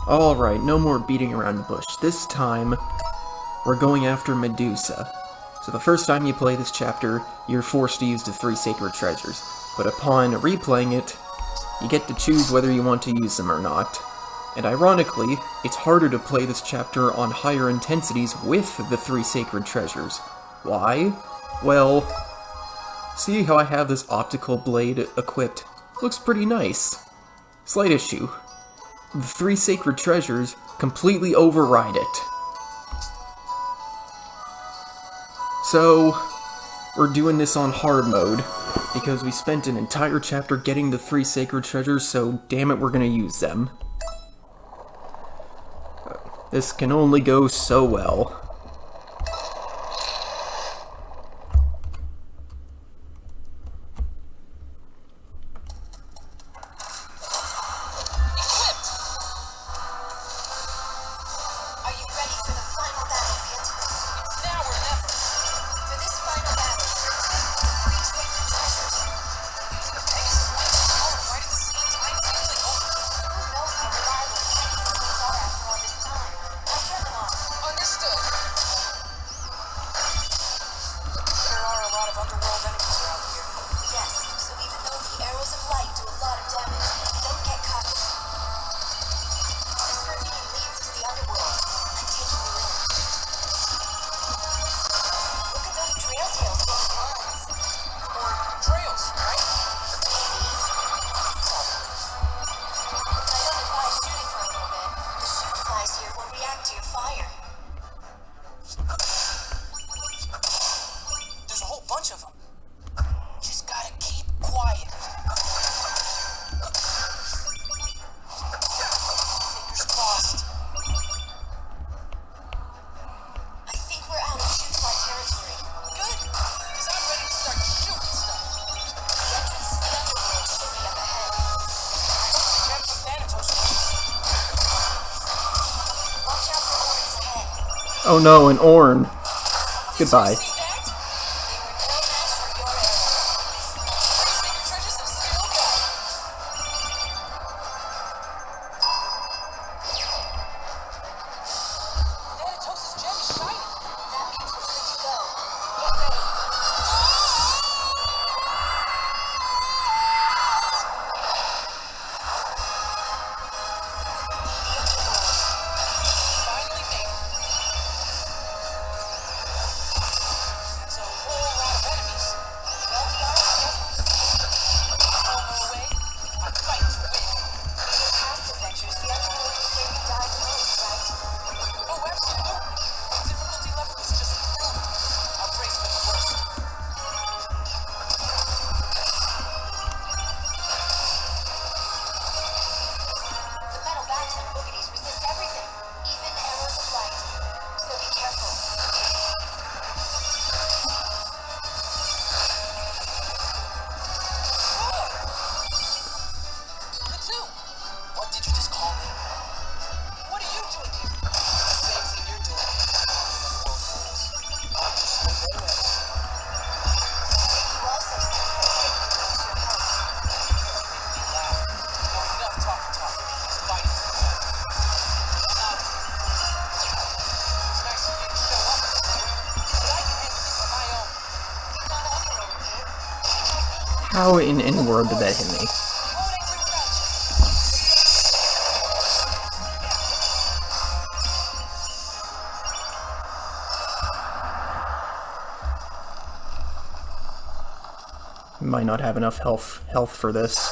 Alright, no more beating around the bush. This time, we're going after Medusa. So the first time you play this chapter, you're forced to use the 3 sacred treasures. But upon replaying it, you get to choose whether you want to use them or not. And ironically, it's harder to play this chapter on higher intensities with the 3 sacred treasures. Why? Well, see how I have this optical blade equipped? Looks pretty nice. Slight issue. The 3 sacred treasures completely override it. So, we're doing this on hard mode, because we spent an entire chapter getting the 3 sacred treasures, so damn it, we're gonna use them. This can only go so well. Oh no, an Orn. Goodbye. How in any world did that hit me? Might not have enough health for this.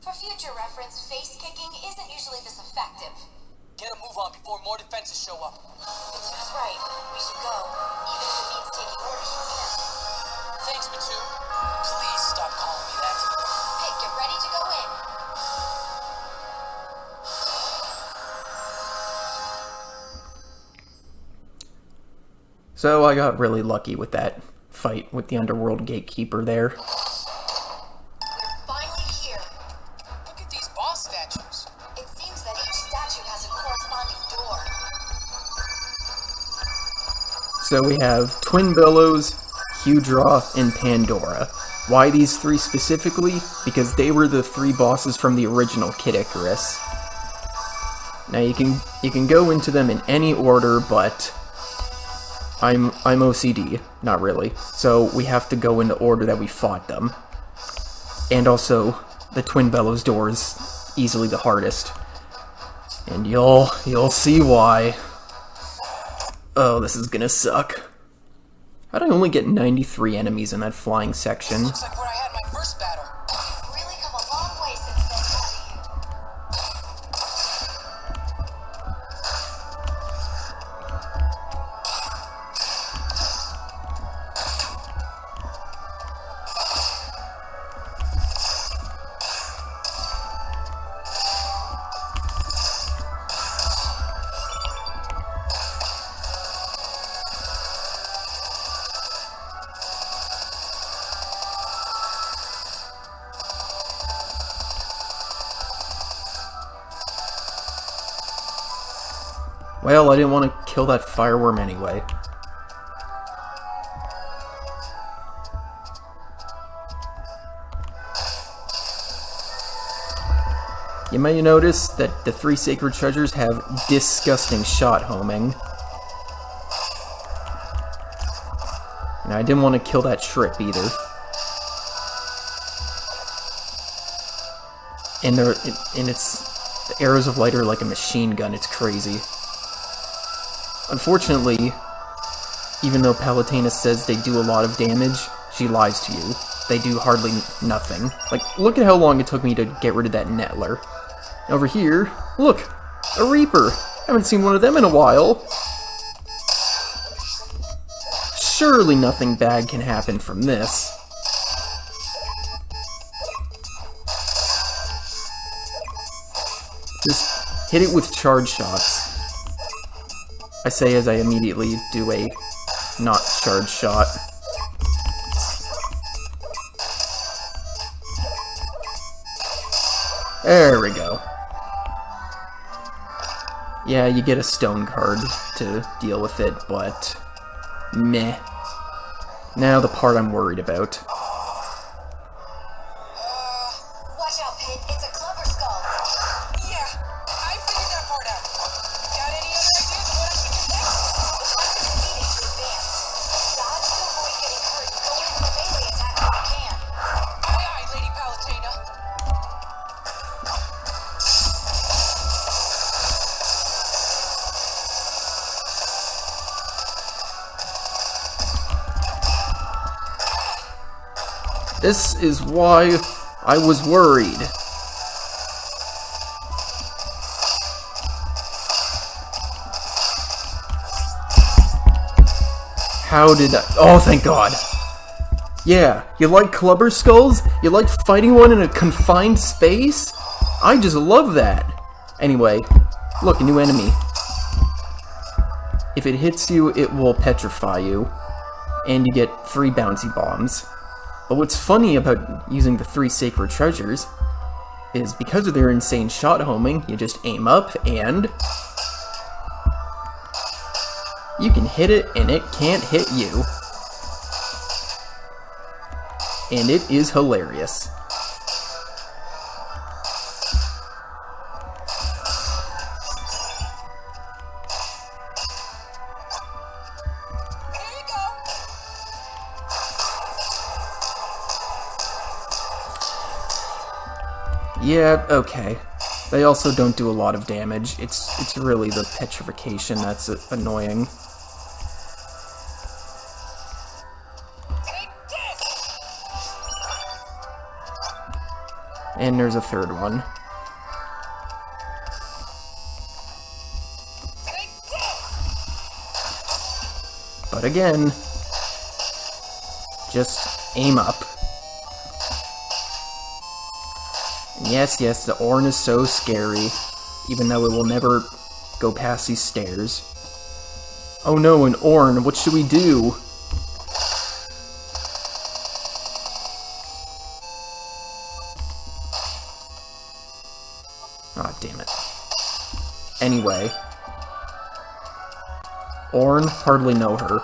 For future reference, face kicking isn't usually this effective. Get a move on before more defenses show up. Batu's right. We should go, even if it means taking orders from him. Thanks, Batu. Please stop calling me that. Hey, get ready to go in. So I got really lucky with that fight with the Underworld Gatekeeper there. We're finally here. Look at these boss statues. It seems that each statue has a corresponding door. So we have Twin Bellows, Hudra, and Pandora. Why these three specifically? Because they were the three bosses from the original Kid Icarus. Now you can go into them in any order, but I'm OCD, not really. So we have to go in the order that we fought them. And also, the Twin Bellows door is easily the hardest. And you'll see why. Oh, this is gonna suck. How'd I only get 93 enemies in that flying section? Looks like where I had my first battle. You've really come a long way since then, haven't you? Well, I didn't want to kill that fireworm anyway. You may notice that the three sacred treasures have disgusting shot homing. And I didn't want to kill that shrimp either. And the arrows of light are like a machine gun, it's crazy. Unfortunately, even though Palutena says they do a lot of damage, she lies to you. They do hardly nothing. Like, look at how long it took me to get rid of that Nettler. Over here, look! A Reaper! Haven't seen one of them in a while. Surely nothing bad can happen from this. Just hit it with charge shots. I say as I immediately do a not charge shot. There we go. Yeah, you get a stone card to deal with it, but meh. Now the part I'm worried about. Watch out, Pit. It's a clever skull. Yeah, I figured that part out. Got any other ideas of what I should do next? I'm just needing to advance. Dodge to avoid getting hurt and go in for melee attacks if you can. Aye, aye, Lady Palutena. This is why I was worried. How did I... Oh, thank God. Yeah, you like clubber skulls? You like fighting one in a confined space? I just love that. Anyway, look, a new enemy. If it hits you, it will petrify you. And you get 3 bouncy bombs. But what's funny about using the 3 sacred treasures is because of their insane shot homing, you just aim up and you can hit it and it can't hit you. And it is hilarious. Here you go. Yeah, okay. They also don't do a lot of damage. It's really the petrification that's annoying. Take this. And there's a third one. Take this! But again, just aim up. And yes, the Orn is so scary, even though it will never go past these stairs. Oh no, an Orn, what should we do? Ah, damn it. Anyway. Orn, hardly know her.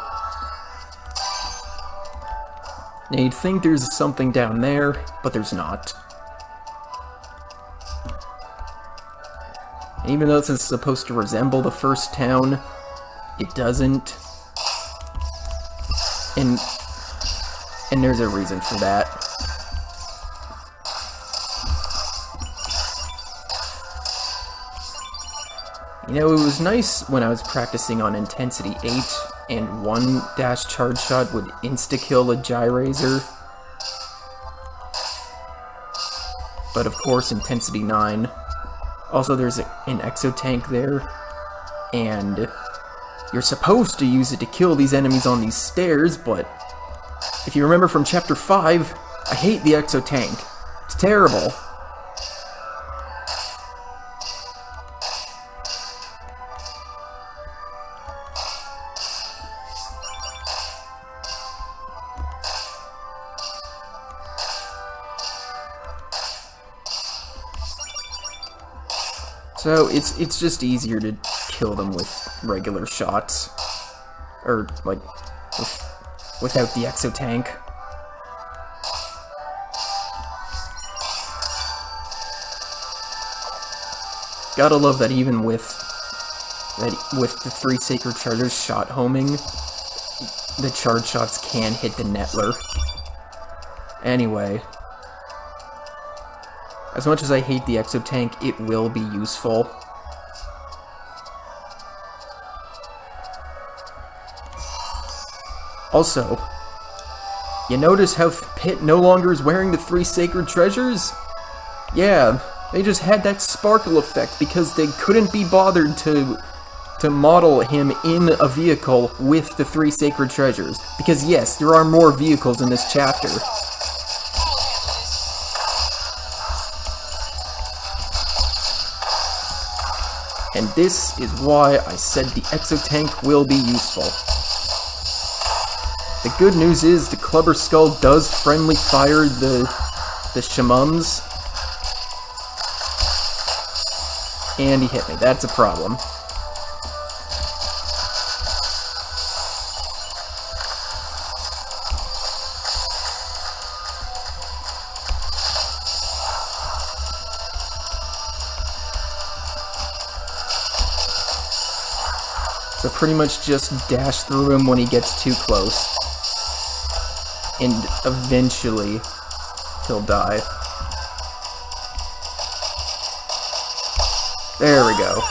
Now you'd think there's something down there, but there's not. And even though this is supposed to resemble the first town, it doesn't. And there's a reason for that. You know, it was nice when I was practicing on Intensity 8, and one dash charge shot would insta-kill a Gyrazer. But of course, Intensity 9. Also, there's an Exotank there, and you're supposed to use it to kill these enemies on these stairs, but if you remember from Chapter 5, I hate the Exotank. It's terrible. So, it's just easier to kill them with regular shots. Or, like, without the Exotank. Gotta love that even with the 3 Sacred Chargers shot homing, the charge shots can hit the Nettler. Anyway. As much as I hate the Exotank, it will be useful. Also, you notice how Pit no longer is wearing the 3 Sacred Treasures? Yeah, they just had that sparkle effect because they couldn't be bothered to model him in a vehicle with the 3 Sacred Treasures. Because yes, there are more vehicles in this chapter. And this is why I said the Exotank will be useful. The good news is the Clubber Skull does friendly fire the Shamums. And he hit me. That's a problem. So pretty much just dash through him when he gets too close. And eventually, he'll die. There we go.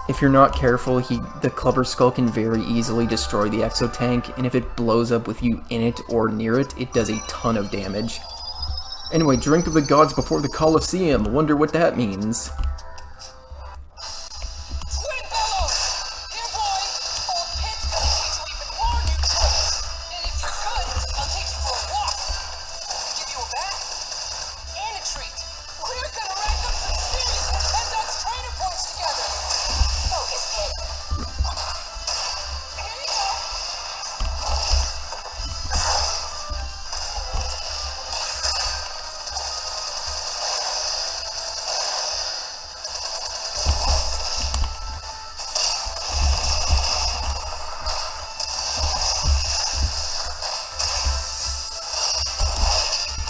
If you're not careful, the Clubber Skull can very easily destroy the Exotank, and if it blows up with you in it or near it, it does a ton of damage. Anyway, Drink of the Gods before the Colosseum. Wonder what that means.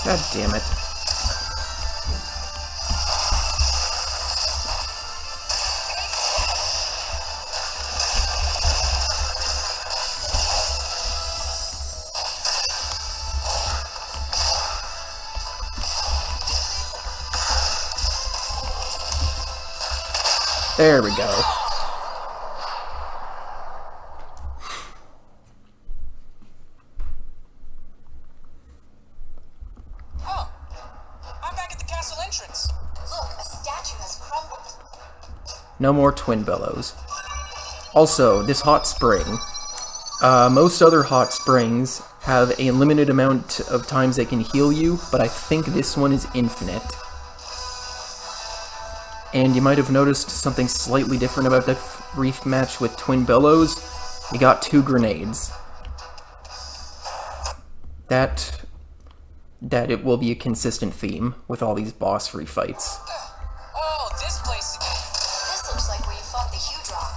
God damn it. There we go. castle entrance. Look, a statue has crumbled. No more twin bellows. Also, this hot spring. Most other hot springs have a limited amount of times they can heal you, but I think this one is infinite. And you might have noticed something slightly different about that reef match with twin bellows. You got 2 grenades. That it will be a consistent theme with all these boss free fights. Oh, this place again. This looks like where you fought the Hugh Drop.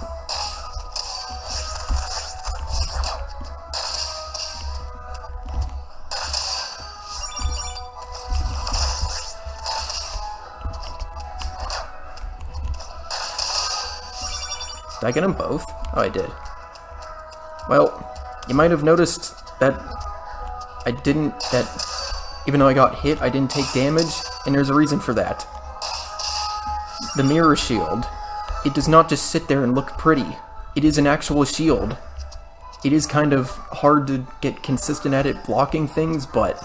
Did I get them both? Oh, I did. Well, you might have noticed that even though I got hit, I didn't take damage, and there's a reason for that. The mirror shield, it does not just sit there and look pretty. It is an actual shield. It is kind of hard to get consistent at it blocking things, but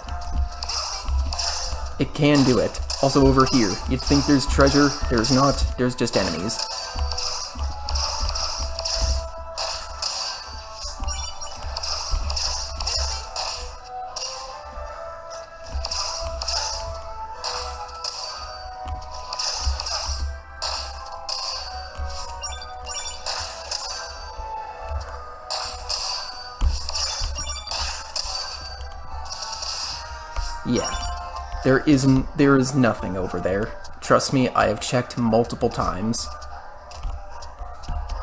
it can do it. Also over here, you'd think there's treasure, there's not, there's just enemies. Yeah, there is nothing over there. Trust me, I have checked multiple times.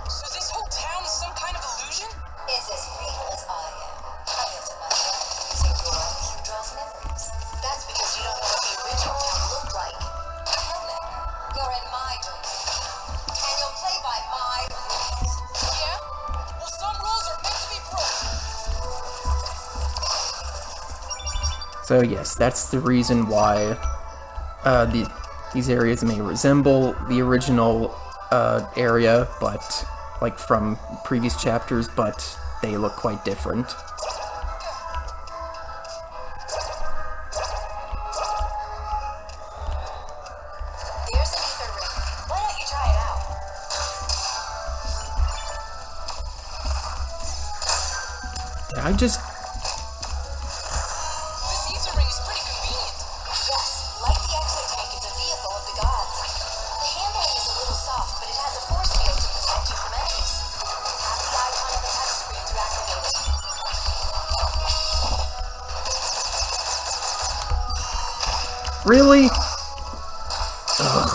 So this whole town is some kind of illusion? It's as real as I am. I guess it myself using your own Hugh Draw's memories. That's because you don't know what the original town looked like. No matter. You're in my domain. And you'll play by my rules. Yeah? Well, some rules are meant to be broken. So yes, that's the reason why these areas may resemble the original area, but like from previous chapters, but they look quite different. There's an ether ring. Why don't you try it out? Did I just... This ether ring is pretty convenient. Yes, like the exotank, it's a vehicle of the gods. The handling is a little soft, but it has a force field to protect you from enemies. Tap the icon on the touchscreen to activate it. Really? Ugh.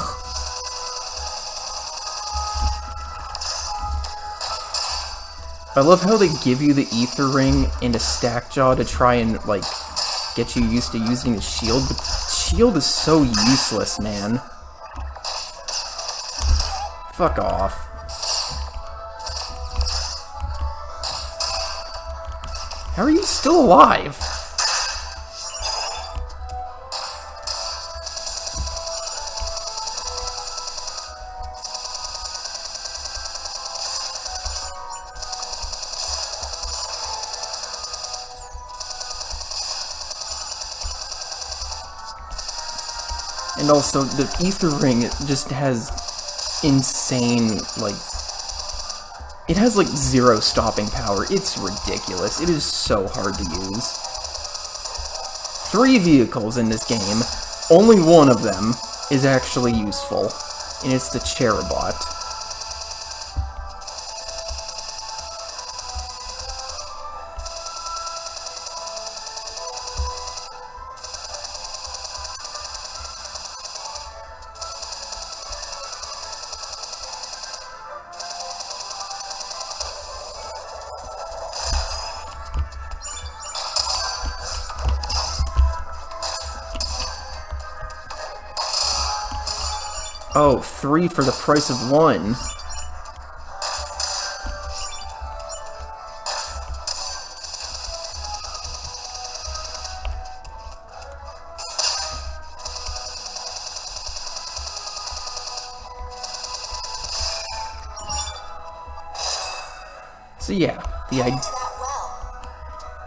I love how they give you the ether ring and a stack jaw to try and, like, get you used to using the shield, but the shield is so useless, man. Fuck off. How are you still alive? And also, the ether ring just has insane, like... It has, like, 0 stopping power. It's ridiculous. It is so hard to use. 3 vehicles in this game. Only one of them is actually useful. And it's the Cherubot. Oh, 3 for the price of 1. So yeah,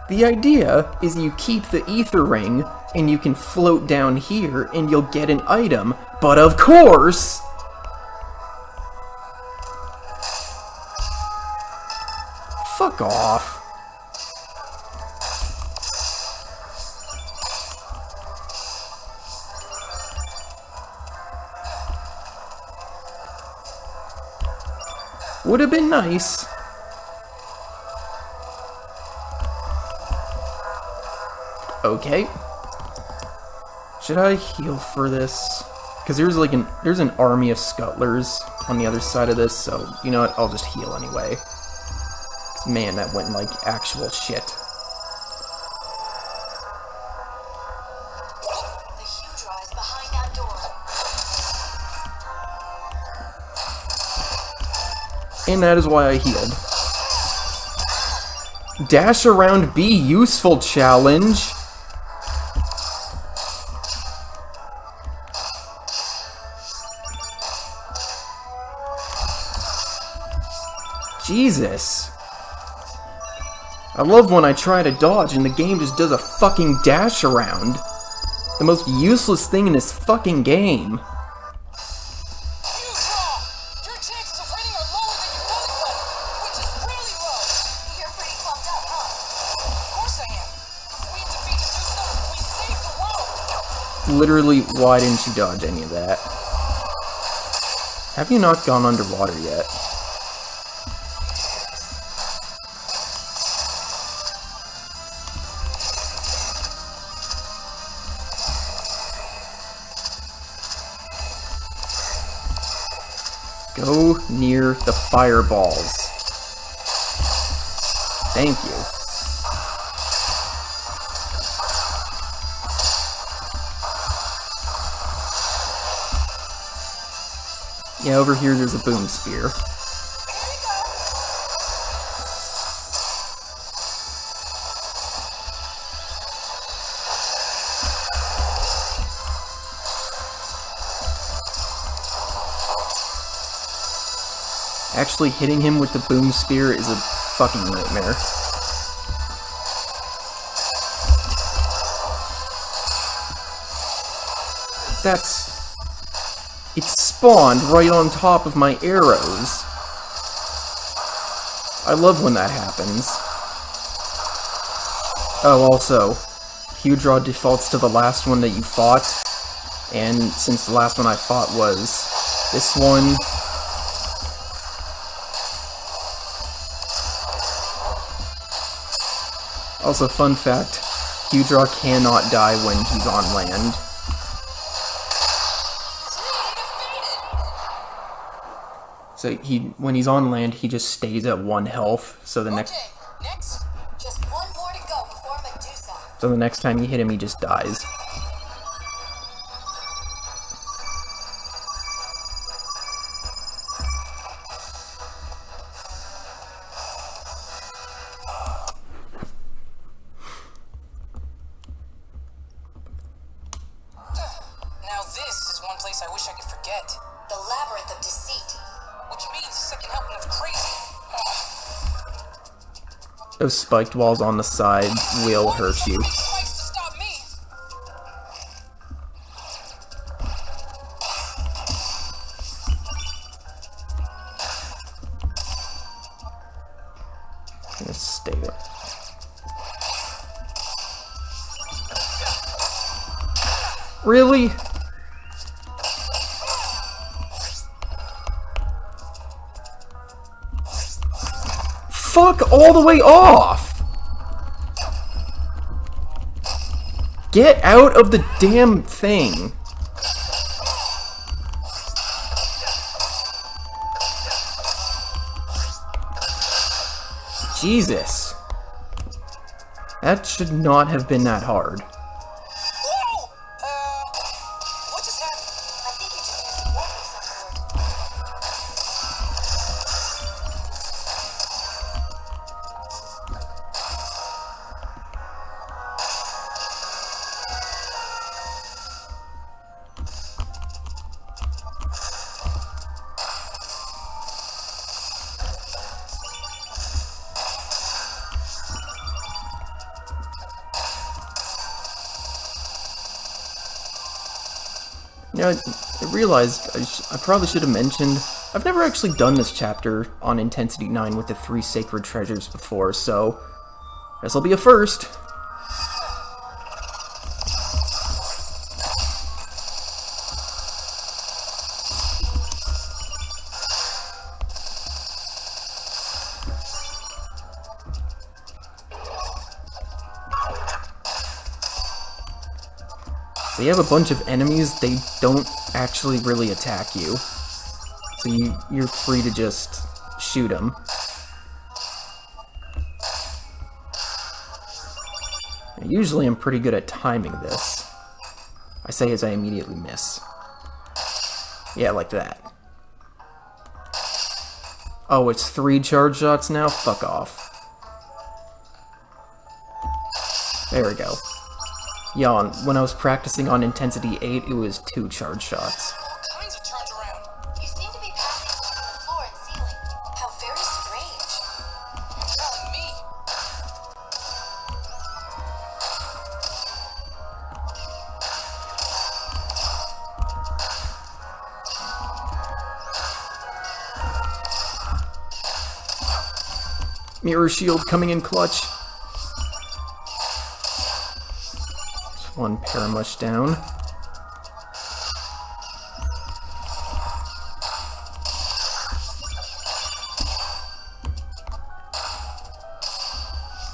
the idea is you keep the ether ring and you can float down here and you'll get an item. But of course... Fuck off. Would have been nice. Okay. Should I heal for this? Because there's an army of scuttlers on the other side of this, so you know what? I'll just heal anyway. Man, that went like actual shit. The huge rise behind that door. And that is why I healed. Dash around be useful challenge. Jesus. I love when I try to dodge and the game just does a fucking dash around. The most useless thing in this fucking game. Your chances of winning are lower than you thought it was, which is really low. You're pretty pumped up, huh? Of course I am. If we defeat Medusa, we save the world. Literally, why didn't you dodge any of that? Have you not gone underwater yet? Go near the fireballs. Thank you. Yeah, over here there's a boom spear. Actually hitting him with the boom spear is a fucking nightmare. It spawned right on top of my arrows. I love when that happens. Oh, also, Hudraw defaults to the last one that you fought, and since the last one I fought was this one, also, fun fact, Hudraw cannot die when he's on land. So when he's on land, he just stays at 1 health, so the next Just one more to go before Medusa. so the next time you hit him, he just dies. Now this is one place I wish I could forget. The labyrinth of deceit. Which means a second helping of crazy. Those spiked walls on the side will hurt you. Spikes to stop me. I'm gonna stay there. Really? Fuck all the way off! Get out of the damn thing! Jesus. That should not have been that hard. Whoa! What just happened? I think you just used a warp of some sort. Yeah, I realized I probably should have mentioned, I've never actually done this chapter on Intensity 9 with the 3 sacred treasures before, so this'll be a first. So you have a bunch of enemies, they don't actually really attack you. So you're free to just shoot them. Usually I'm pretty good at timing this. I say as I immediately miss. Yeah, like that. Oh, it's 3 charge shots now? Fuck off. There we go. Yeah, when I was practicing on Intensity 8, it was 2 charge shots. All kinds of turns around. You seem to be passing between the floor and ceiling. How very strange. You're telling me. Mirror shield coming in clutch. There's 1 paramush down.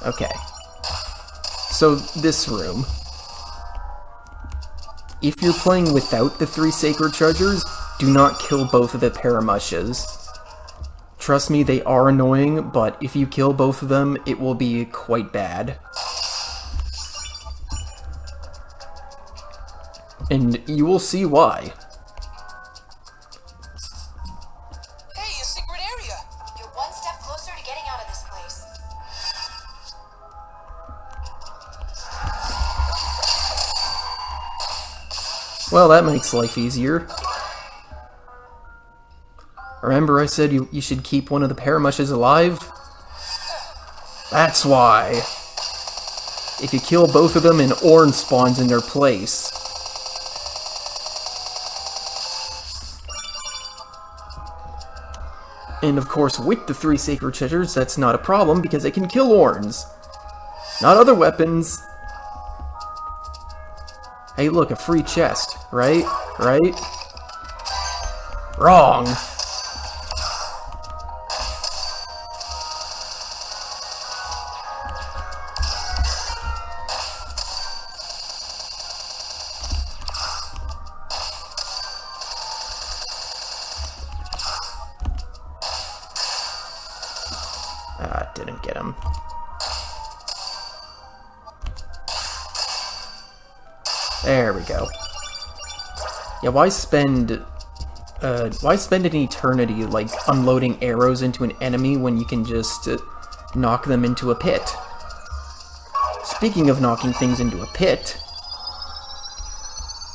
Okay. So, this room. If you're playing without the 3 sacred treasures, do not kill both of the paramushes. Trust me, they are annoying, but if you kill both of them, it will be quite bad. And you will see why. Hey, a secret area. You're one step closer to getting out of this place. Well, that makes life easier. Remember I said you should keep one of the paramushes alive? That's why. If you kill both of them, an orange spawns in their place. And of course, with the 3 sacred treasures, that's not a problem because they can kill Orns. Not other weapons. Hey, look, a free chest, right? Right? Wrong! Didn't get him. There we go. Yeah, why spend an eternity, like, unloading arrows into an enemy when you can just knock them into a pit? Speaking of knocking things into a pit...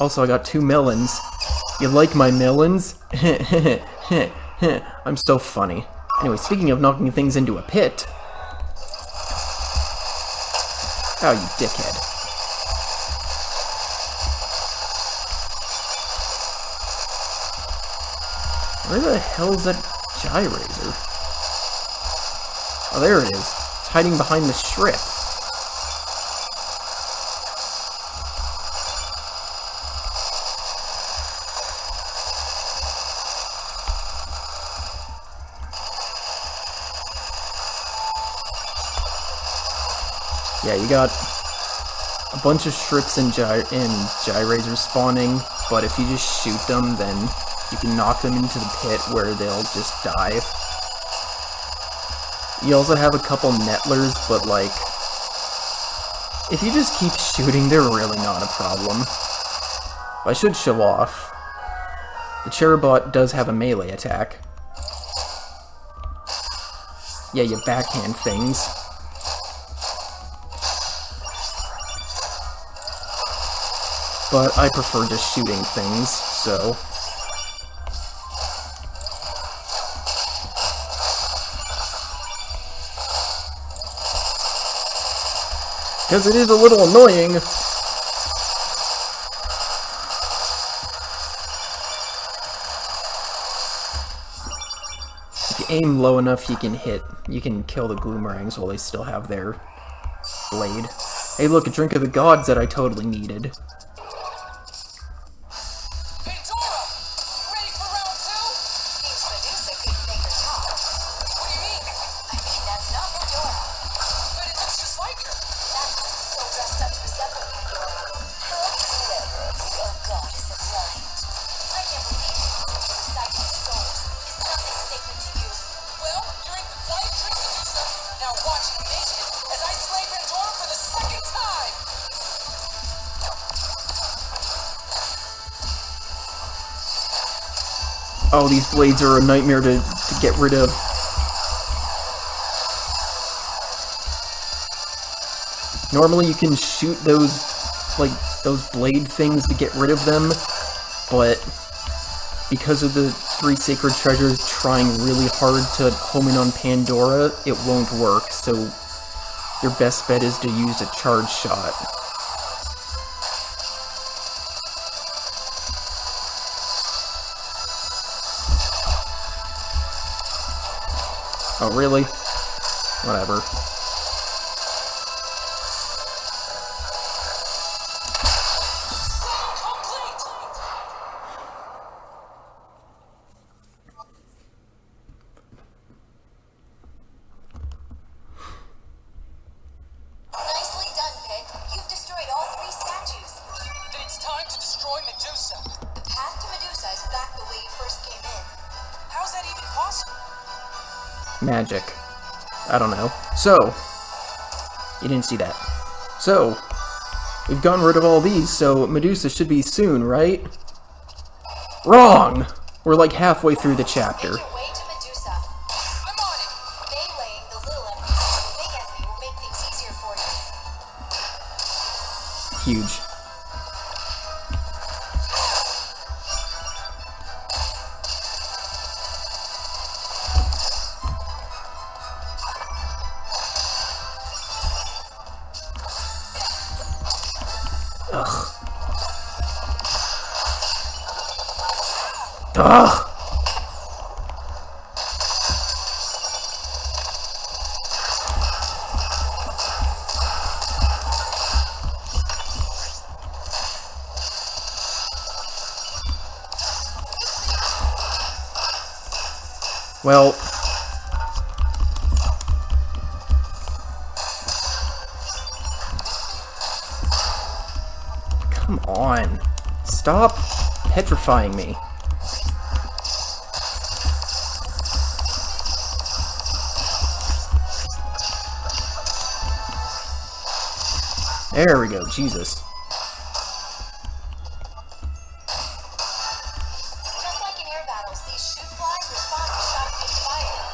Also, I got 2 melons. You like my melons? I'm so funny. Anyway, speaking of knocking things into a pit... Oh, you dickhead. Where the hell is that gyrator? Oh, there it is. It's hiding behind the strip. Yeah, you got a bunch of strips and gyrators spawning, but if you just shoot them, then you can knock them into the pit where they'll just die. You also have a couple nettlers, but like, if you just keep shooting, they're really not a problem. I should show off. The Cherubot does have a melee attack. Yeah, you backhand things. But I prefer just shooting things, so... Because it is a little annoying. aim low enough, you can hit. You can kill the Gloomerangs while they still have their blade. Hey, look, a drink of the gods that I totally needed. Pandora! Ready for round two? Seems Medusa couldn't make her talk. What do you mean? I mean, that's not Pandora. But it looks just like her. That's what's so dressed up to resemble Pandora. How clever, your goddess of light. I can't believe you reciting the souls. Is nothing sacred to you? Well, you're in compliant trick, Medusa. Now watch in amazement as I slay Pandora for the second time! Oh, these blades are a nightmare to get rid of. Normally you can shoot those, like, those blade things to get rid of them, but because of the 3 sacred treasures trying really hard to home in on Pandora, it won't work, so your best bet is to use a charge shot. Oh, really? Whatever. Nicely done, Pit. You've destroyed all 3 statues. Then it's time to destroy Medusa. The path to Medusa is back the way you first came in. How's that even possible? Magic. I don't know. So, you didn't see that. So, we've gotten rid of all these, so Medusa should be soon, right? Wrong! We're like halfway through the chapter. Make your way to Medusa. I'm on it! Meleeing the little enemies with the big enemy will make things easier for you. Huge. Ugh. Ugh! Well, come on. Stop petrifying me. There we go, Jesus. Just like in air battles, these shoot flies respond to shots with fire.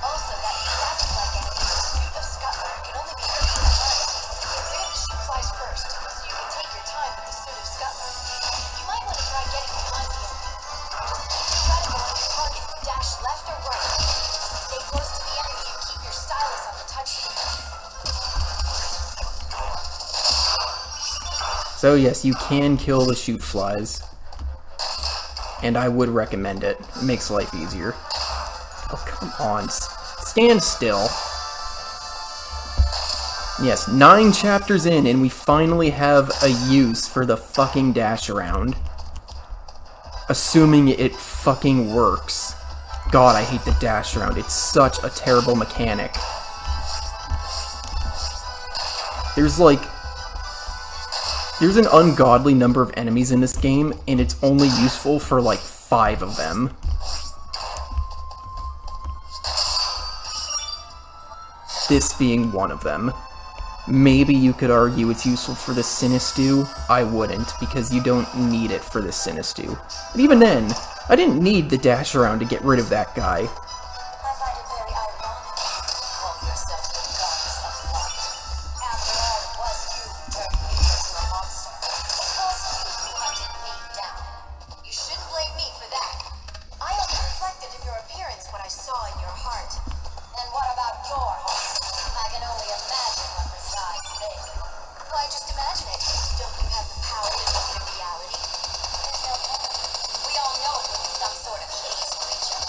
Also, that statue-like enemy with a suit of scuttler can only be hurt from behind. Get rid of the shoot flies first, so you can take your time with the suit of scuttler. You might want to try getting behind the enemy. Just keep your reticle on your target, dash left or right. Stay close to the enemy and keep your stylus on the touchscreen. So yes, you can kill the shoot flies. And I would recommend it. It makes life easier. Oh, come on. Stand still. Yes, 9 chapters in, and we finally have a use for the fucking dash around. Assuming it fucking works. God, I hate the dash around. It's such a terrible mechanic. There's an ungodly number of enemies in this game, and it's only useful for like 5 of them. This being one of them. Maybe you could argue it's useful for the Sinistu. I wouldn't, because you don't need it for the Sinistu. But even then, I didn't need the dash around to get rid of that guy. I find it very ironic that you call yourself the goddess of light. After all, it was you who turned me into a monster. It was you who hunted me down. You shouldn't blame me for that. I only reflected in your appearance what I saw in your heart. And what about your heart? I can only imagine what resides there. Why just imagine it? Don't you have the power to make it a reality? There's no point. We all know it would be some sort of hideous creature.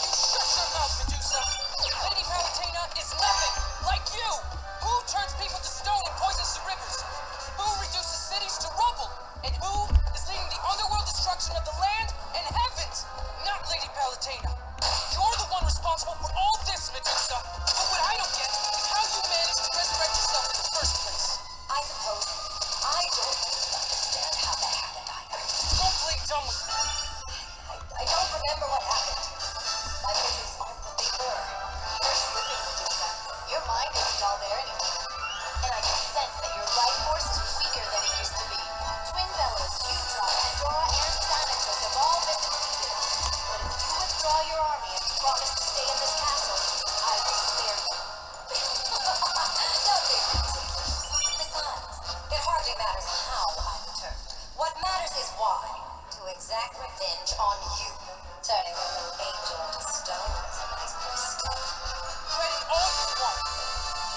You shut someone. I don't remember what happened. My memories aren't what they were. You're slipping, Medusa. Your mind isn't all there anymore. And I can sense that your life force is weaker than it used to be. Twin Bellows, Udra, Pandora, and Thanatos have all been defeated. But if you withdraw your army and promise to stay in this castle, I will spare you. Don't be ridiculous. Besides, it hardly matters how I return. What matters is why. To exact revenge on you. Turning a little angel into stone is a nice first step. Threaten all you want.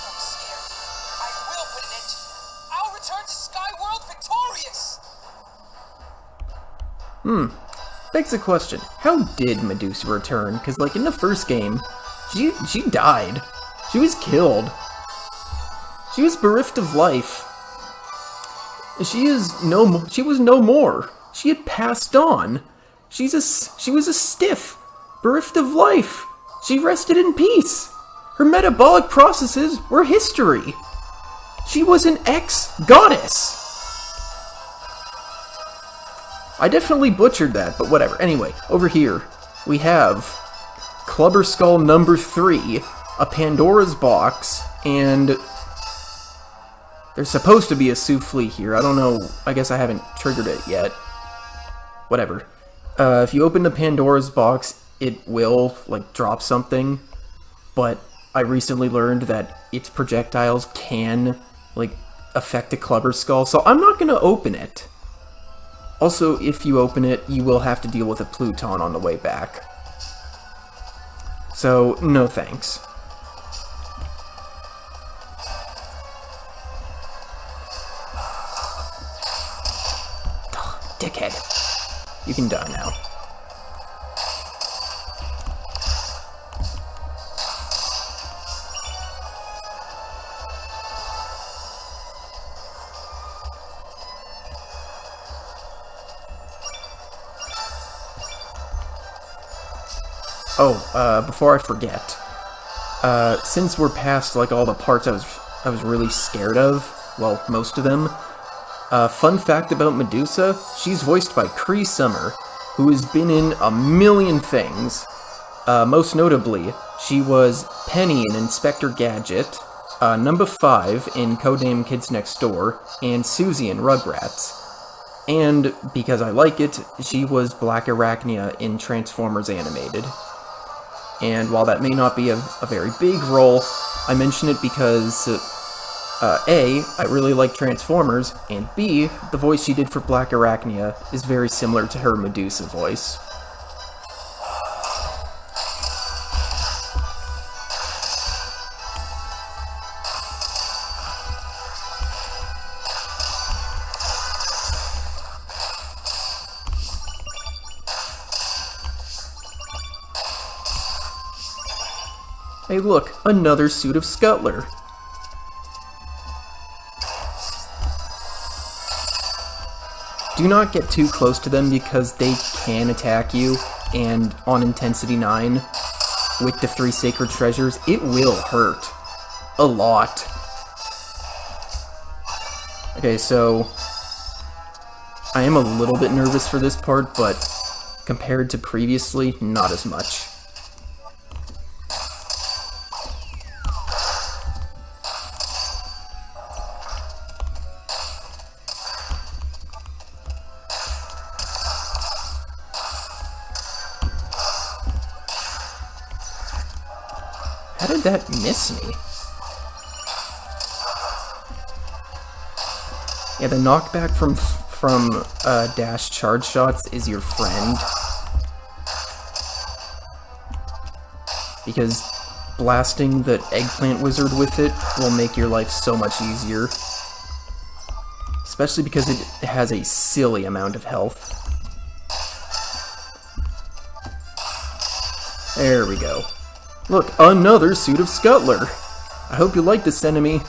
Don't scare me. I will put an end to you. I'll return to Skyworld victorious. Begs the question, how did Medusa return? Because, like, in the first game, she died. She was killed. She was bereft of life. She was no more. She had passed on. She was a stiff, bereft of life. She rested in peace. Her metabolic processes were history. She was an ex-goddess. I definitely butchered that, but whatever. Anyway, over here, we have Clubber Skull number 3, a Pandora's box, and there's supposed to be a souffle here. I don't know. I guess I haven't triggered it yet. Whatever. If you open the Pandora's box, it will, like, drop something, but I recently learned that its projectiles can, like, affect a Clubber Skull, so I'm not gonna open it. Also, if you open it, you will have to deal with a Pluton on the way back. So, no thanks. Ugh, dickhead. You can die now. Oh, before I forget, since we're past, like, all the parts I was really scared of, well, most of them, fun fact about Medusa, she's voiced by Cree Summer, who has been in a million things. Most notably, she was Penny in Inspector Gadget, number 5 in Codename Kids Next Door, and Susie in Rugrats. And, because I like it, she was Black Arachnia in Transformers Animated. And while that may not be a very big role, I mention it because, A, I really like Transformers, and B, the voice she did for Black Arachnia is very similar to her Medusa voice. Hey look, another suit of Scuttler. Do not get too close to them because they can attack you, and on Intensity 9, with the 3 Sacred Treasures, it will hurt. A lot. Okay, so I am a little bit nervous for this part, but compared to previously, not as much. How did that miss me? Yeah, the knockback from dash charge shots is your friend. Because blasting the eggplant wizard with it will make your life so much easier. Especially because it has a silly amount of health. There we go. Look, another suit of Scuttler! I hope you like this enemy.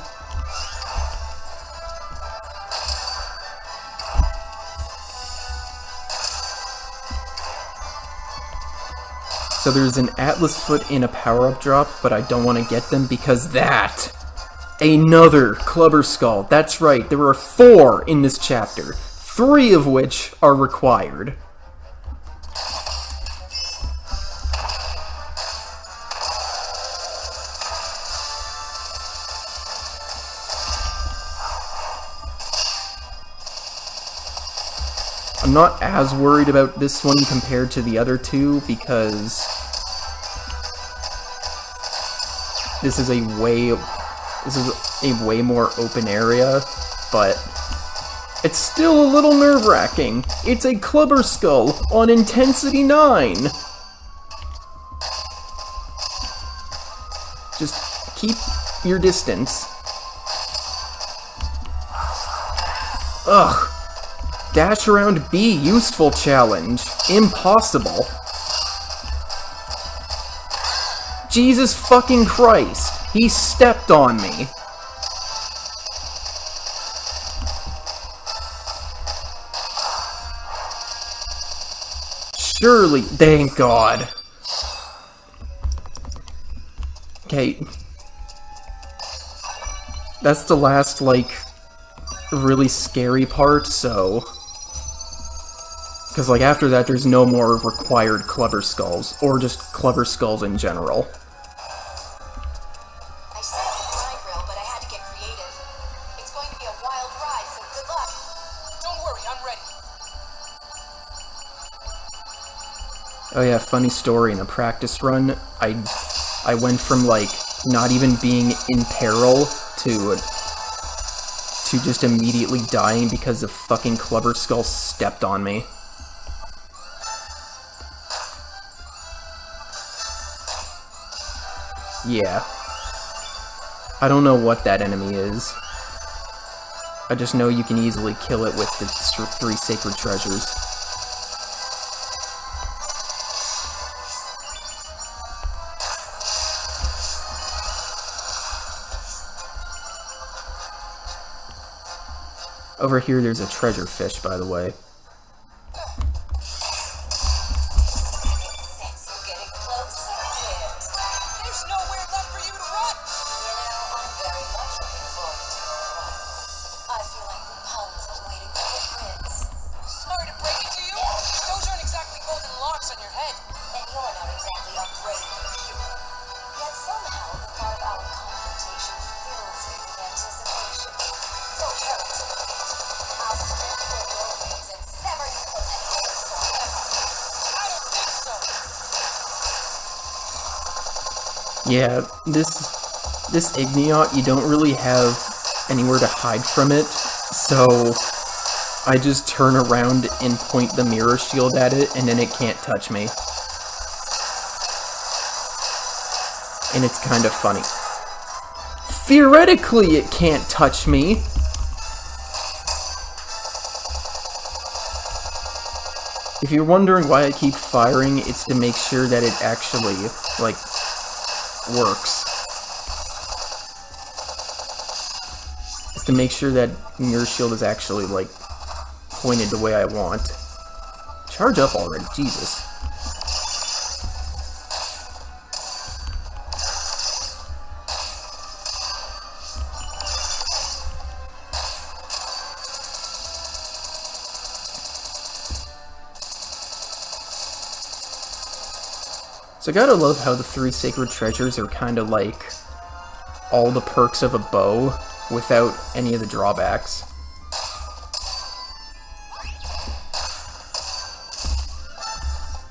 So there's an Atlas foot in a power-up drop, but I don't want to get them because that! Another Clubber Skull. That's right, there are 4 in this chapter, 3 of which are required. I'm not as worried about this one compared to the other two, because this is a way more open area, but it's still a little nerve-wracking. It's a Clubber Skull on Intensity 9! Just keep your distance. Ugh. Dash around B, useful challenge. Impossible. Jesus fucking Christ. He stepped on me. Surely, thank God. Okay. That's the last, like, really scary part, so... Because, like, after that, there's no more required Clubber Skulls, or just Clubber Skulls in general. I set up a grind rail, but I had to get creative. It's going to be a wild ride, so good luck. Don't worry, I'm ready. Oh yeah, funny story, in a practice run, I went from, like, not even being in peril to just immediately dying because the fucking Clubber Skull stepped on me. Yeah. I don't know what that enemy is. I just know you can easily kill it with the 3 sacred treasures. Over here there's a treasure fish, by the way. Sense you getting closer, Clint. There's nowhere left for you to run. You know, I'm very much looking forward to your arrival. I feel like the puns are waiting for the prince. Sorry to break it to you. Those aren't exactly golden locks on your head. And you're not exactly upgraded and pure. Yet somehow the thought of our confrontation fills me with anticipation. So hurry to me. I'll strip your wings and sever you from the hairs forever. I don't think so. Yeah, this Igneot, you don't really have anywhere to hide from it, so I just turn around and point the mirror shield at it, and then it can't touch me. And it's kind of funny. Theoretically, it can't touch me! If you're wondering why I keep firing, it's to make sure that it actually, like, works. It's to make sure that mirror shield is actually, like, pointed the way I want. Charge up already, Jesus. So I gotta love how the 3 sacred treasures are kinda like all the perks of a bow without any of the drawbacks.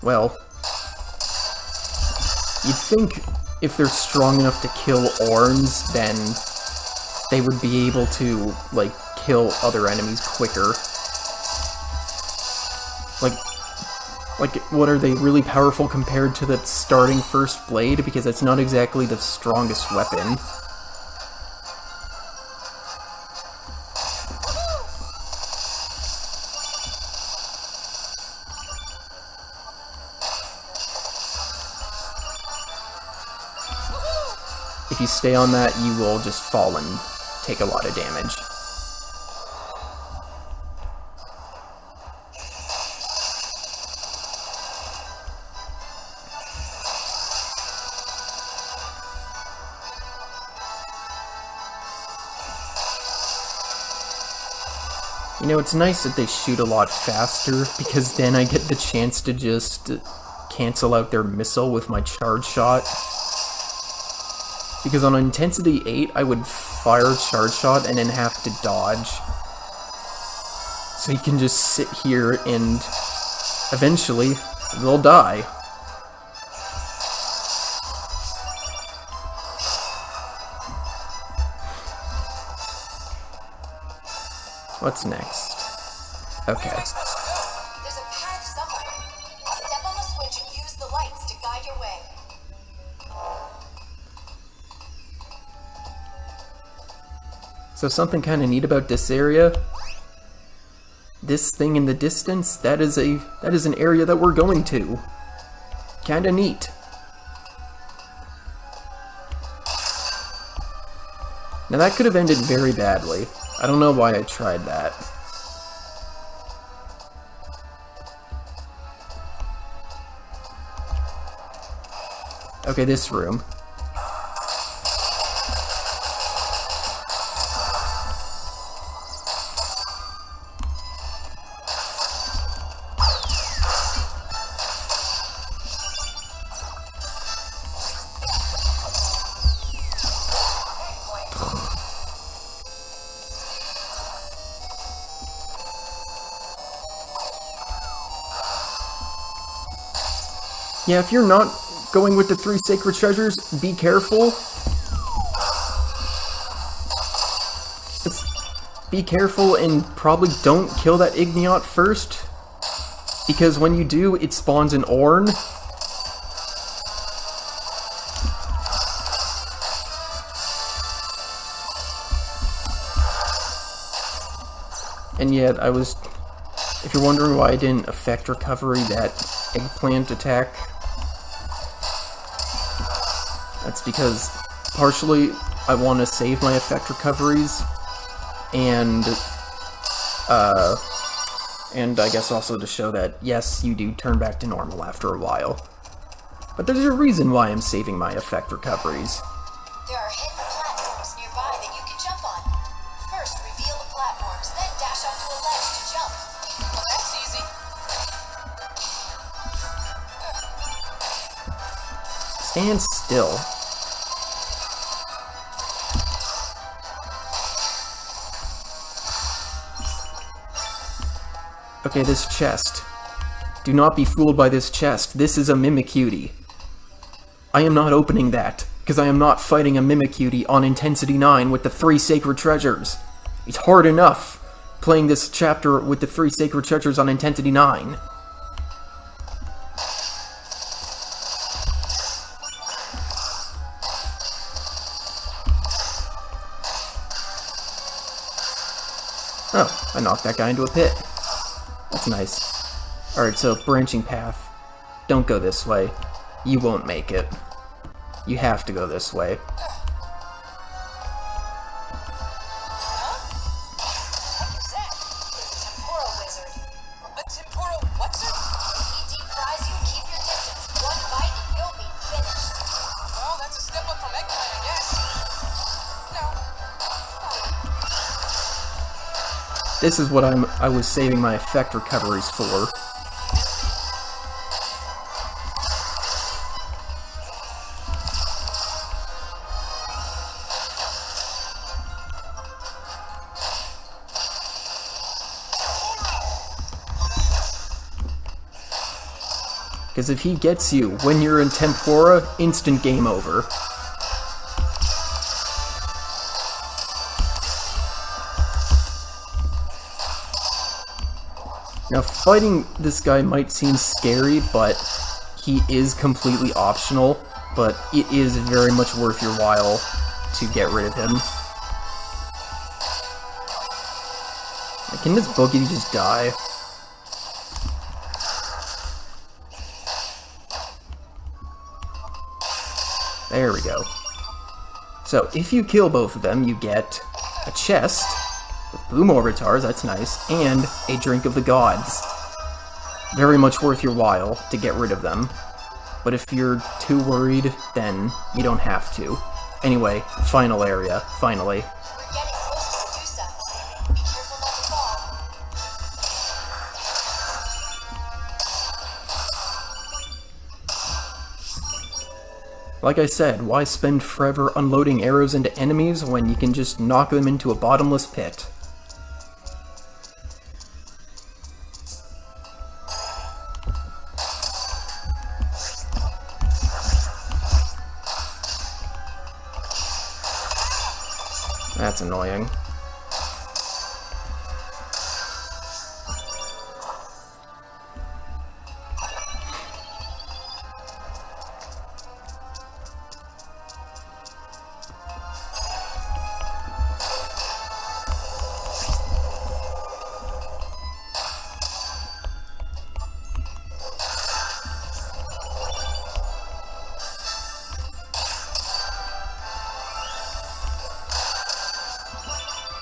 Well, you'd think if they're strong enough to kill Orns, then they would be able to, like, kill other enemies quicker. Like, what, are they really powerful compared to the starting first blade? Because it's not exactly the strongest weapon. If you stay on that, you will just fall and take a lot of damage. You know, it's nice that they shoot a lot faster, because then I get the chance to just cancel out their missile with my charge shot. Because on Intensity 8, I would fire charge shot and then have to dodge. So he can just sit here and eventually they'll die. What's next? Okay. There's a path somewhere. Step on the switch and use the lights to guide your way. So something kind of neat about this area. This thing in the distance, that is an area that we're going to. Kinda neat. Now that could have ended very badly. I don't know why I tried that. Okay, this room. Yeah, if you're not going with the 3 sacred treasures, be careful. Just be careful and probably don't kill that Igneot first. Because when you do, it spawns an Orn. And yet, if you're wondering why I didn't affect recovery that eggplant attack, that's because partially I want to save my effect recoveries, and I guess also to show that, yes, you do turn back to normal after a while. But there's a reason why I'm saving my effect recoveries. There are hidden platforms nearby that you can jump on. First, reveal the platforms, then dash onto a ledge to jump. Well, that's easy. Stand still. Okay, this chest. Do not be fooled by this chest. This is a Mimicutie. I am not opening that, because I am not fighting a Mimicutie on Intensity 9 with the 3 sacred treasures. It's hard enough playing this chapter with the 3 sacred treasures on Intensity 9. Oh, I knocked that guy into a pit. That's nice. Alright, so branching path. Don't go this way. You won't make it. You have to go this way. What is that? It's a temporal wizard. A temporal what's it? If he deep fries you, keep your distance. One bite and you'll be finished. Well, that's a step up from eggplant, I guess. No. This is what I was saving my effect recoveries for. Because if he gets you when you're in Tempora, instant game over. Now, fighting this guy might seem scary, but he is completely optional, but it is very much worth your while to get rid of him. Can this boogie just die? There we go. So, if you kill both of them, you get a chest with boom orbitars, that's nice, and a drink of the gods. Very much worth your while to get rid of them. But if you're too worried, then you don't have to. Anyway, final area, finally. We're getting close to Medusa. Be careful not to fall. Like I said, why spend forever unloading arrows into enemies when you can just knock them into a bottomless pit? That's annoying.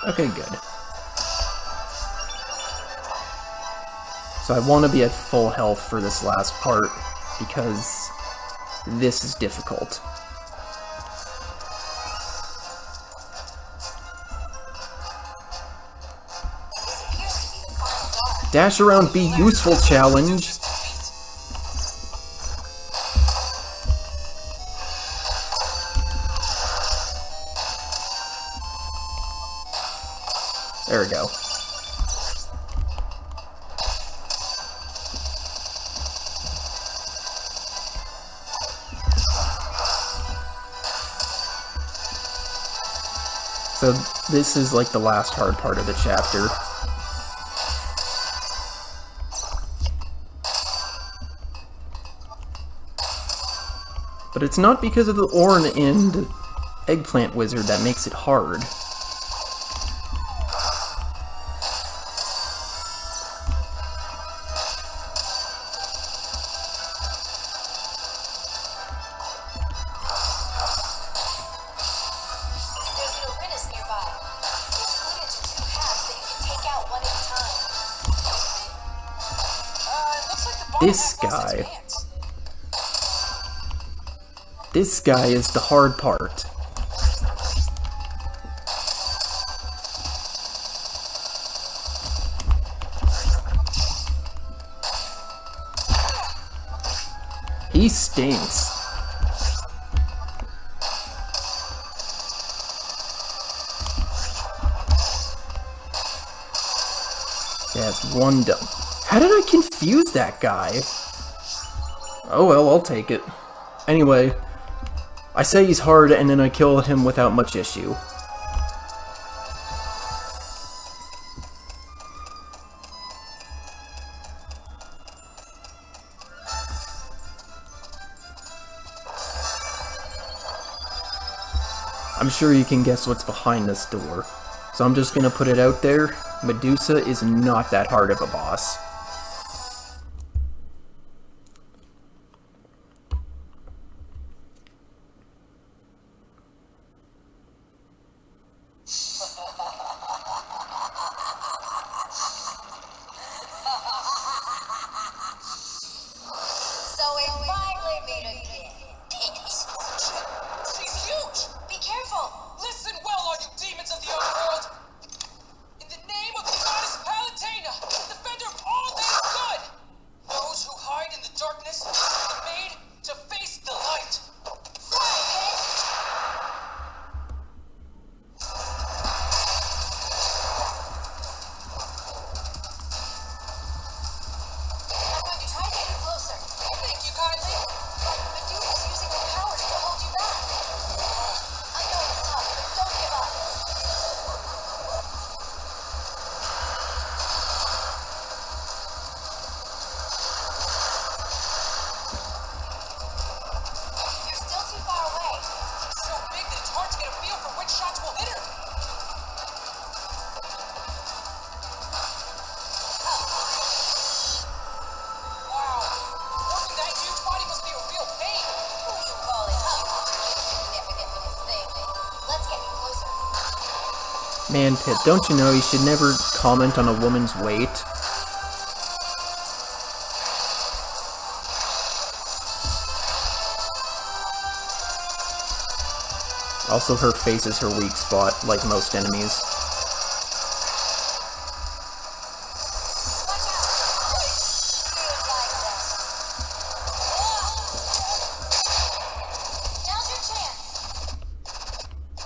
Okay, good. So I want to be at full health for this last part, because this is difficult. Dash around, be useful challenge! There we go. So this is like the last hard part of the chapter. But it's not because of the Orn and Eggplant Wizard that makes it hard. This guy is the hard part. He stinks. Yeah, it's one dumb. How did I confuse that guy? Oh well, I'll take it. Anyway, I say he's hard and then I kill him without much issue. I'm sure you can guess what's behind this door, so I'm just gonna put it out there. Medusa is not that hard of a boss. Listen well, all you demons of the overworld! In the name of the goddess Palutena, defender of all that is good, those who hide in the darkness are made to face the light. I'm going to try to get you closer. Thank you kindly. But Medusa's using her powers to hold you back. I know it's tough, but don't give up. You're still too far away. She's so big that it's hard to get a feel for which shots will hit her. Wow, working that huge body must be a real pain. Who you call it huge, insignificant little thing. Let's get you closer. Man, Pip, don't you know you should never comment on a woman's weight? Also, her face is her weak spot, like most enemies. Watch out! You'd like that. Now's your chance.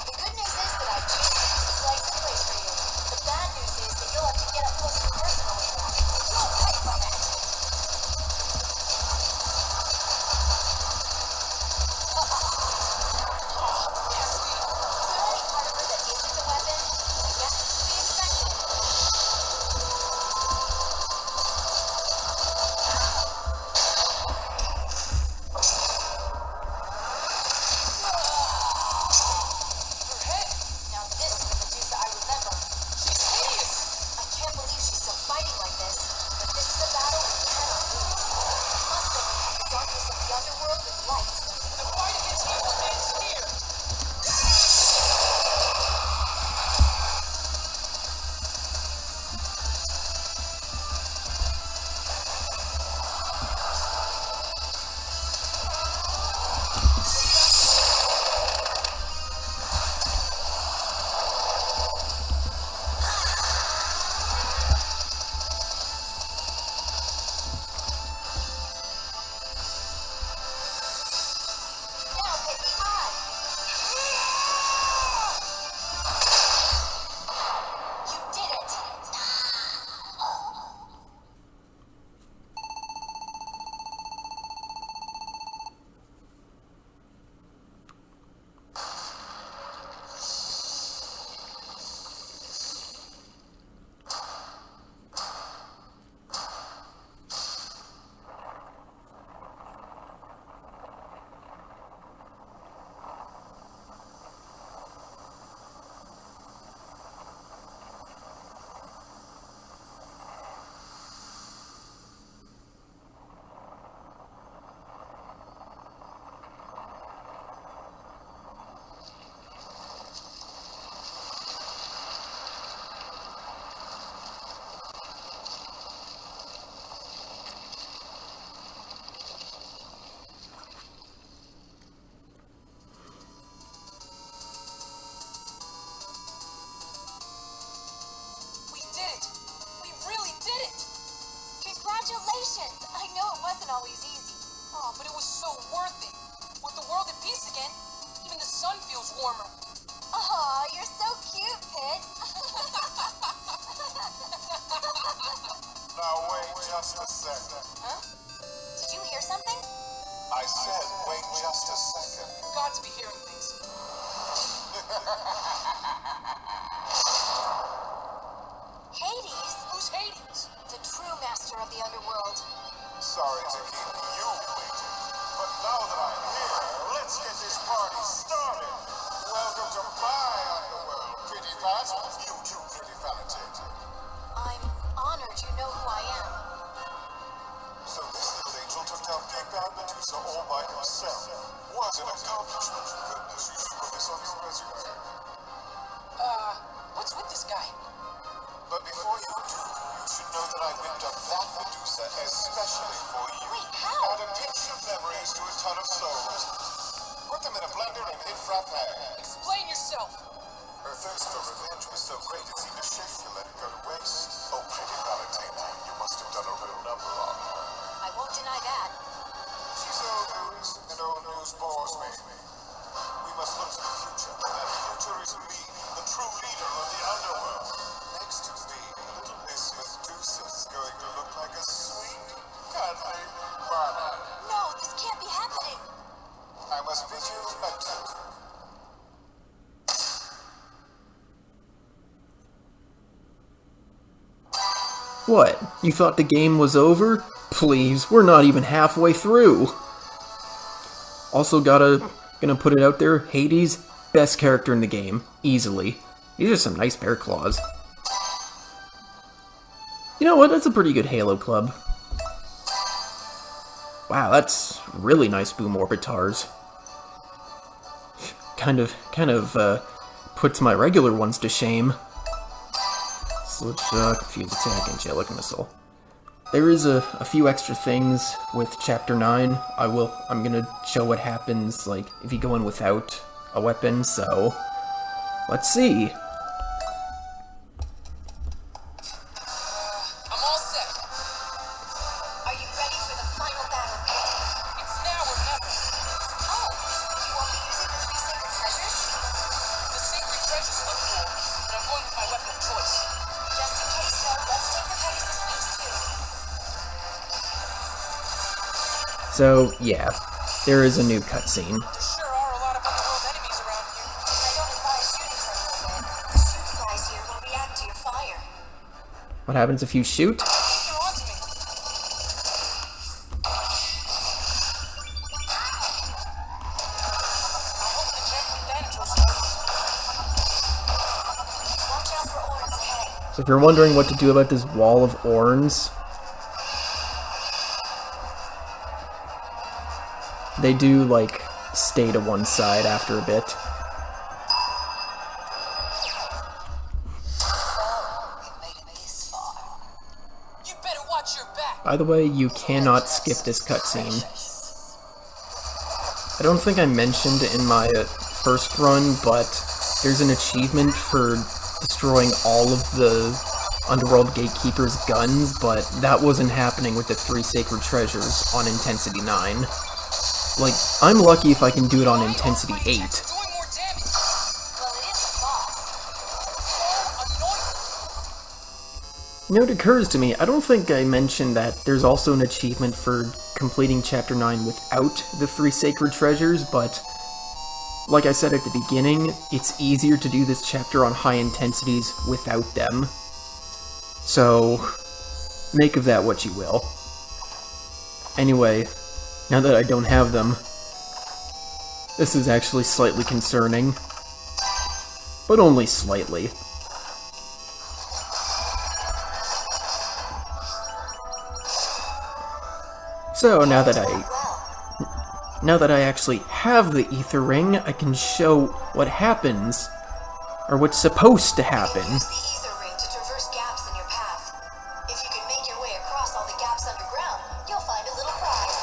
The good news is that I've changed Medusa's legs in place for you. The bad news is that you'll have to get up close and personal with her. You'll pay for that. Is there any part of her that isn't a weapon? wasn't always easy. Oh, but it was so worth it. With the world at peace again, even the sun feels warmer. Aw, you're so cute, Pit. Now wait just a second. Huh? Did you hear something? I said wait just a second. Got to be hearing things. Hades, Who's Hades? the true master of the underworld. Sorry to keep you waiting, but now that I'm here, let's get this party started. Welcome to my underworld, Pretty Pat. You too, Pretty Palutena. I'm honored you know who I am. So this little angel took down Big Bad Medusa all by himself. What an accomplishment. Goodness, you should put this on your resume. What's with this guy? But before you do, you should know that I whipped up that Medusa especially for you. Wait, how? Add a pinch of memories to a ton of souls. Put them in a blender and hit frappe. Explain yourself. Her thirst for revenge was so great it seemed a shame to let it go to waste. Oh, Pretty Palutena, you must have done a real number on her. I won't deny that. She's old news, and old news bores me. We must look to the future, and that future is me, the true leader of the underworld. Next to me, little Miss Medusa is going to look like a sweet, cuddly bunny. No, this can't be happening. I must bid you adieu. What? You thought the game was over? Please, we're not even halfway through. Also gonna put it out there, Hades, best character in the game, easily. These are some nice bear claws. You know what, that's a pretty good Halo club. Wow, that's really nice boom orbitars. Kind of puts my regular ones to shame. So let's confuse attack, angelic missile. There is a few extra things with Chapter 9. I'm gonna show what happens, like, if you go in without a weapon, so... Let's see. I'm all set. Are you ready for the final battle, Pit? It's now or never. Oh, you won't be using the three sacred treasures? The sacred treasures look cool, but I'm going with my weapon of choice. Just in case, though, let's take the Pegasus wings, too. So, yeah, there is a new cutscene. There sure are a lot of underworld enemies around here. I don't advise shooting from nowhere. The shoot size here will react to your fire. What happens if you shoot? I think they're onto me. I hope the gently Thanatos works. Watch out for orbs ahead. So if you're wondering what to do about this wall of Orns, they do, like, stay to one side after a bit. We've made it this far. You better watch your back. By the way, you cannot skip this cutscene. I don't think I mentioned in my first run, but there's an achievement for destroying all of the Underworld Gatekeeper's guns, but that wasn't happening with the 3 sacred treasures on Intensity 9. Like, I'm lucky if I can do it on Intensity 8. Doing more damage. Well, it is a boss. So annoying. You know, it occurs to me, I don't think I mentioned that there's also an achievement for completing Chapter 9 without the 3 sacred treasures, but like I said at the beginning, it's easier to do this chapter on high intensities without them. So, make of that what you will. Anyway, now that I don't have them, this is actually slightly concerning. But only slightly. So, now that I actually have the ether ring, I can show what happens, or what's supposed to happen. Use the ether ring to traverse gaps in your path. If you can make your way across all the gaps underground, you'll find a little prize.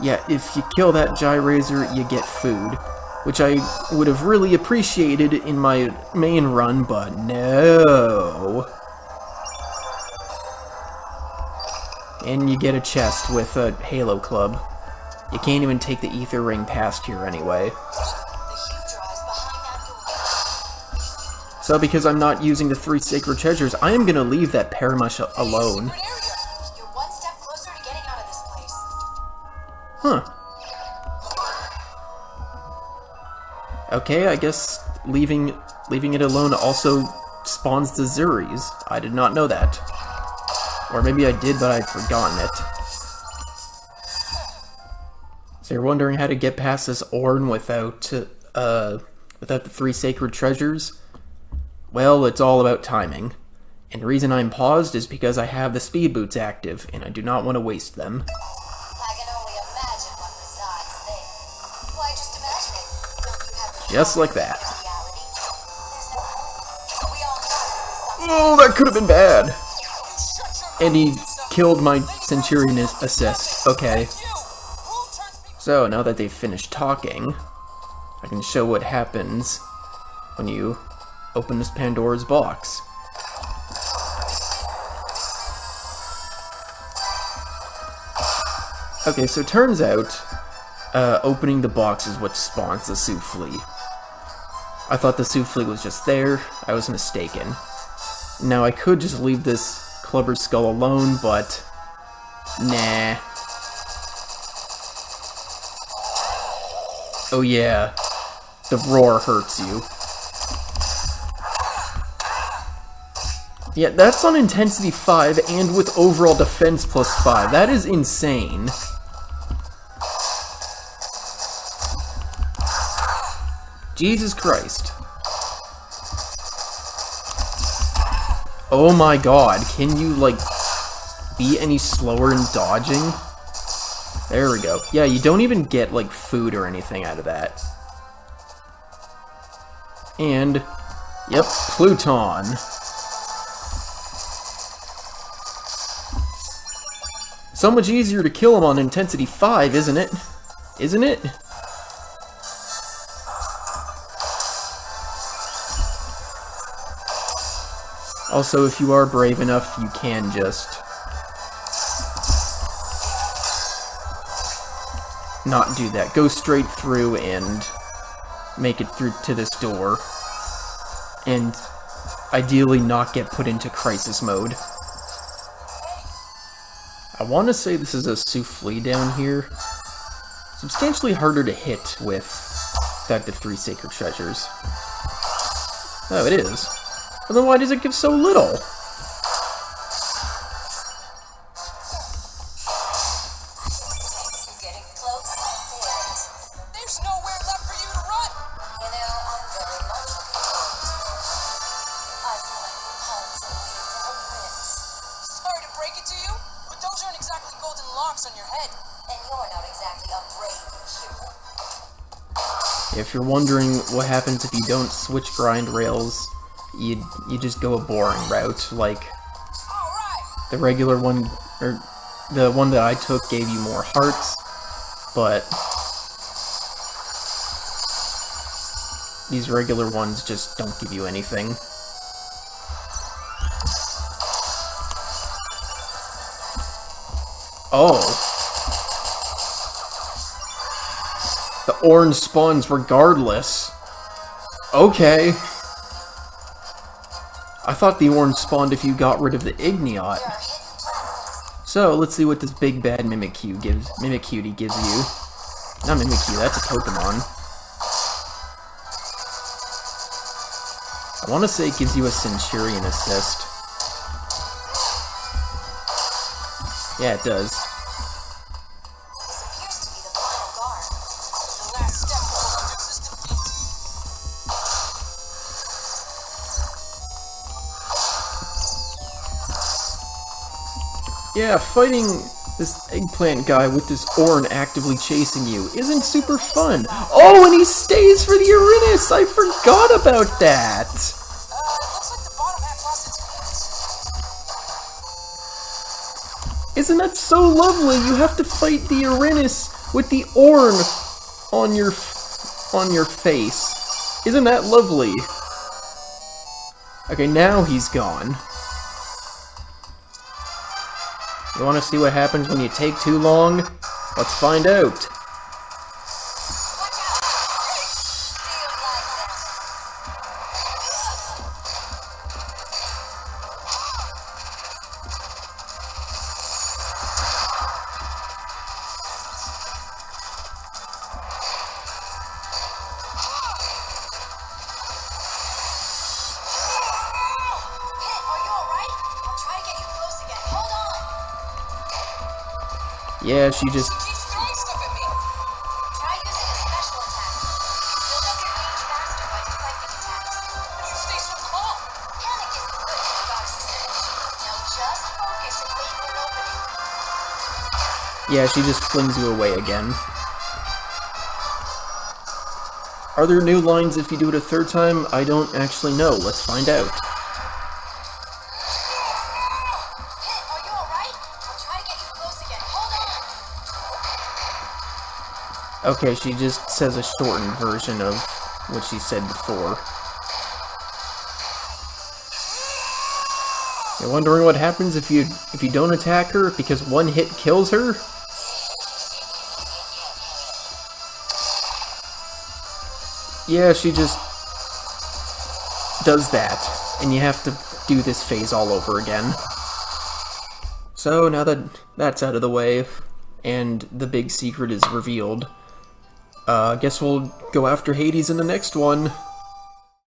Yeah, if you kill that Gyrazer, you get food, which I would have really appreciated in my main run, but no. get a chest with a Halo Club. You can't even take the ether ring past here anyway. The huge rise behind that door. So because I'm not using the 3 sacred treasures, I am gonna leave that Paramush alone. Secret area. You're one step closer to getting out of this place. Huh. Okay, I guess leaving it alone also spawns the Zuris. I did not know that. Or maybe I did, but I'd forgotten it. So you're wondering how to get past this Orn without the 3 sacred treasures? Well, it's all about timing. And the reason I'm paused is because I have the speed boots active, and I do not want to waste them. I can only imagine what resides there. Why, just imagine it. Don't you have the Just like that. reality? There's no hope. We all know there is something. Oh, that could have been bad! You shut your mouth, And he Medusa. killed my Centurion assist. Okay. You! Who turns me So, now that they've finished talking, I can show what happens when you open this Pandora's box. Okay, so it turns out, opening the box is what spawns the Souffle. I thought the Souffle was just there. I was mistaken. Now, I could just leave this Clubber Skull alone, but nah. Oh yeah, the roar hurts you. Yeah, that's on intensity 5 and with overall defense plus 5. That is insane. Jesus Christ. Oh my god, can you, like, be any slower in dodging? There we go. Yeah, you don't even get, like, food or anything out of that. And, yep, Pluton. So much easier to kill him on intensity 5, isn't it? Isn't it? Also, if you are brave enough, you can just not do that. Go straight through and make it through to this door. And ideally not get put into crisis mode. I want to say this is a Souffle down here. Substantially harder to hit with without the 3 sacred treasures. Oh, it is. Well, then why does it give so little? You're getting close. And, There's nowhere left for you to run! you know, I'm very much looking forward to it. I feel like we're palms are waiting for the prince. Sorry to break it to you, but those aren't exactly golden locks on your head. And you're not exactly a brave hero. If you're wondering what happens if you don't switch grind rails, you just go a boring route, like Alright! the regular one, or the one that I took gave you more hearts, but these regular ones just don't give you anything. Oh. The orange spawns regardless. Okay. I thought the orange spawned if you got rid of the Igneot. There are hidden platforms. So, let's see what this big bad Mimikyu gives you. Not Mimikyu, that's a Pokemon. I want to say it gives you a Centurion assist. Yeah, it does. This appears to be the final guard. The last step before Medusa's defeat. Yeah, fighting this eggplant guy with this Orn actively chasing you isn't super fun. Oh, and he stays for the Uranus! I forgot about that! Looks like the bottom half lost its points. Isn't that so lovely? You have to fight the Uranus with the Orn on your face. Isn't that lovely? Okay, now he's gone. You want to see what happens when you take too long? Let's find out. Watch out! Do you like Hit, are you alright? I'll try to get you close again. Hold on! Yeah, she just... Keeps throwing stuff at me. Try using a special attack. Build up your range faster by deflecting attacks. But you stay so calm. Panic isn't good for the goddess's image. Now just focus and wait for an opening. Yeah, she just flings you away again. Are there new lines if you do it a third time? I don't actually know. Let's find out. Hit, are you alright? I'll try to get you close again. Hold on! Okay, she just says a shortened version of what she said before. You're wondering what happens if you don't attack her because one hit kills her? Yeah, she just does that, and you have to do this phase all over again. So now that that's out of the way, and the big secret is revealed, I guess we'll go after Hades in the next one.